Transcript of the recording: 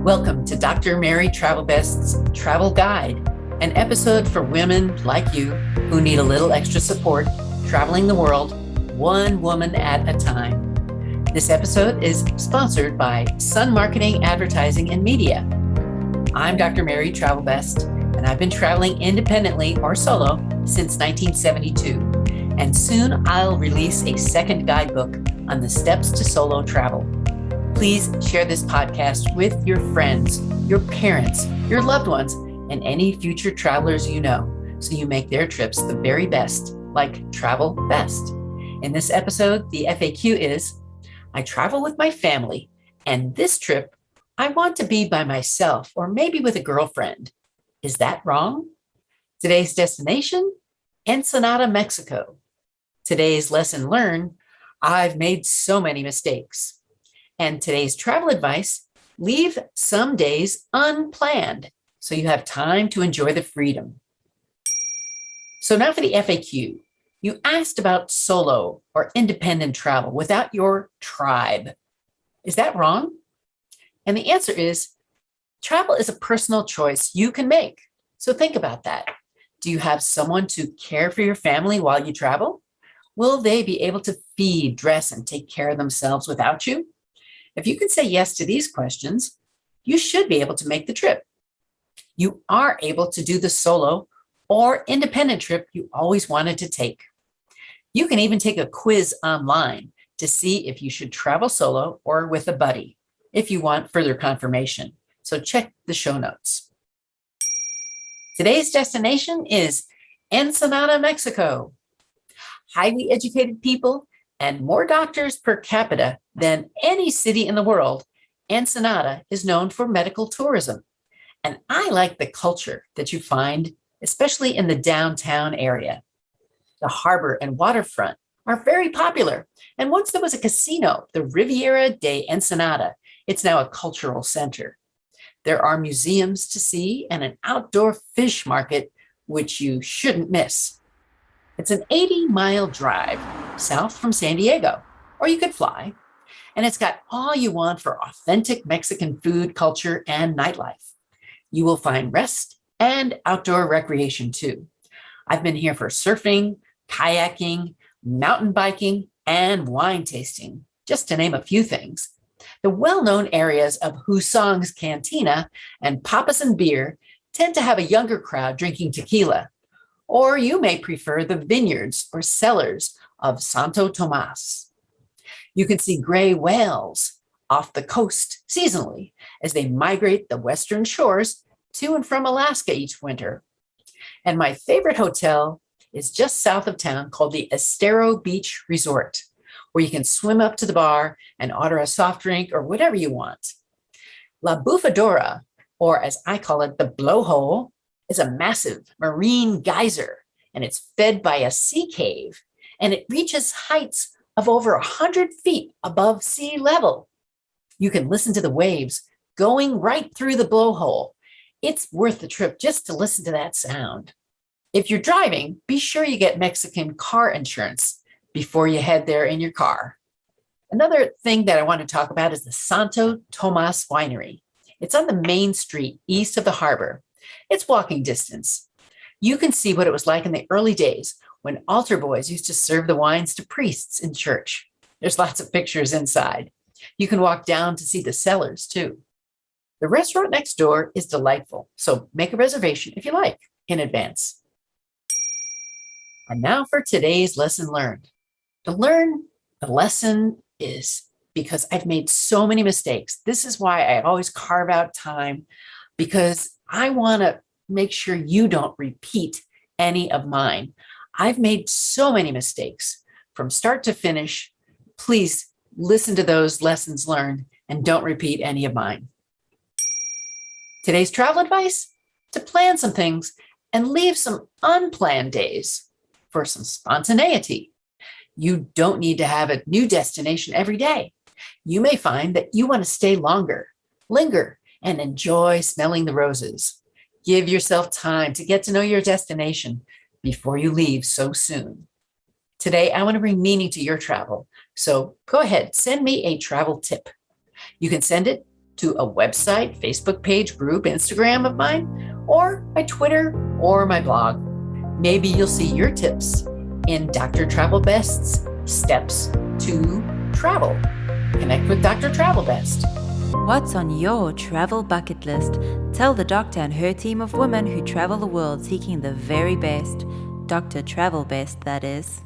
Welcome to Dr. Mary Travel Best's Travel Guide, an episode for women like you who need a little extra support traveling the world, one woman at a time. This episode is sponsored by Sun Marketing, Advertising, and Media. I'm Dr. Mary Travel Best, and I've been traveling independently or solo since 1972. And soon I'll release a second guidebook on the steps to solo travel. Please share this podcast with your friends, your parents, your loved ones, and any future travelers you know, so you make their trips the very best, like travel best. In this episode, the FAQ is, I travel with my family, and this trip, I want to be by myself or maybe with a girlfriend. Is that wrong? Today's destination, Ensenada, Mexico. Today's lesson learned, I've made so many mistakes. And today's travel advice, leave some days unplanned so you have time to enjoy the freedom. So now for the FAQ. You asked about solo or independent travel without your tribe. Is that wrong? And the answer is, travel is a personal choice you can make. So think about that. Do you have someone to care for your family while you travel? Will they be able to feed, dress, and take care of themselves without you? If you can say yes to these questions, you should be able to make the trip. You are able to do the solo or independent trip you always wanted to take. You can even take a quiz online to see if you should travel solo or with a buddy if you want further confirmation. So check the show notes. Today's destination is Ensenada, Mexico. Highly educated people and more doctors per capita than any city in the world, Ensenada is known for medical tourism. And I like the culture that you find, especially in the downtown area. The harbor and waterfront are very popular. And once there was a casino, the Riviera de Ensenada. It's now a cultural center. There are museums to see and an outdoor fish market, which you shouldn't miss. It's an 80-mile drive south from San Diego, or you could fly. And it's got all you want for authentic Mexican food, culture, and nightlife. You will find rest and outdoor recreation too. I've been here for surfing, kayaking, mountain biking, and wine tasting, just to name a few things. The well-known areas of Husong's Cantina and Papas and Beer tend to have a younger crowd drinking tequila. Or you may prefer the vineyards or cellars of Santo Tomas. You can see gray whales off the coast seasonally as they migrate the western shores to and from Alaska each winter. And my favorite hotel is just south of town called the Estero Beach Resort, where you can swim up to the bar and order a soft drink or whatever you want. La Bufadora, or as I call it, the blowhole, is a massive marine geyser, and it's fed by a sea cave, and it reaches heights of over 100 feet above sea level. You can listen to the waves going right through the blowhole. It's worth the trip just to listen to that sound. If you're driving, be sure you get Mexican car insurance before you head there in your car. Another thing that I want to talk about is the Santo Tomas Winery. It's on the main street east of the harbor. It's walking distance. You can see what it was like in the early days when altar boys used to serve the wines to priests in church. There's lots of pictures inside. You can walk down to see the cellars too. The restaurant next door is delightful, so make a reservation if you like in advance. And now for today's lesson learned. The lesson is because I've made so many mistakes. This is why I always carve out time, because I want to make sure you don't repeat any of mine. I've made so many mistakes from start to finish. Please listen to those lessons learned and don't repeat any of mine. Today's travel advice, to plan some things and leave some unplanned days for some spontaneity. You don't need to have a new destination every day. You may find that you want to stay longer, linger, and enjoy smelling the roses. Give yourself time to get to know your destination before you leave so soon. Today, I want to bring meaning to your travel. So go ahead, send me a travel tip. You can send it to a website, Facebook page, group, Instagram of mine, or my Twitter or my blog. Maybe you'll see your tips in Dr. Travel Best's Steps to Travel. Connect with Dr. Travel Best. What's on your travel bucket list? Tell the doctor and her team of women who travel the world seeking the very best. Dr. Travel Best, that is.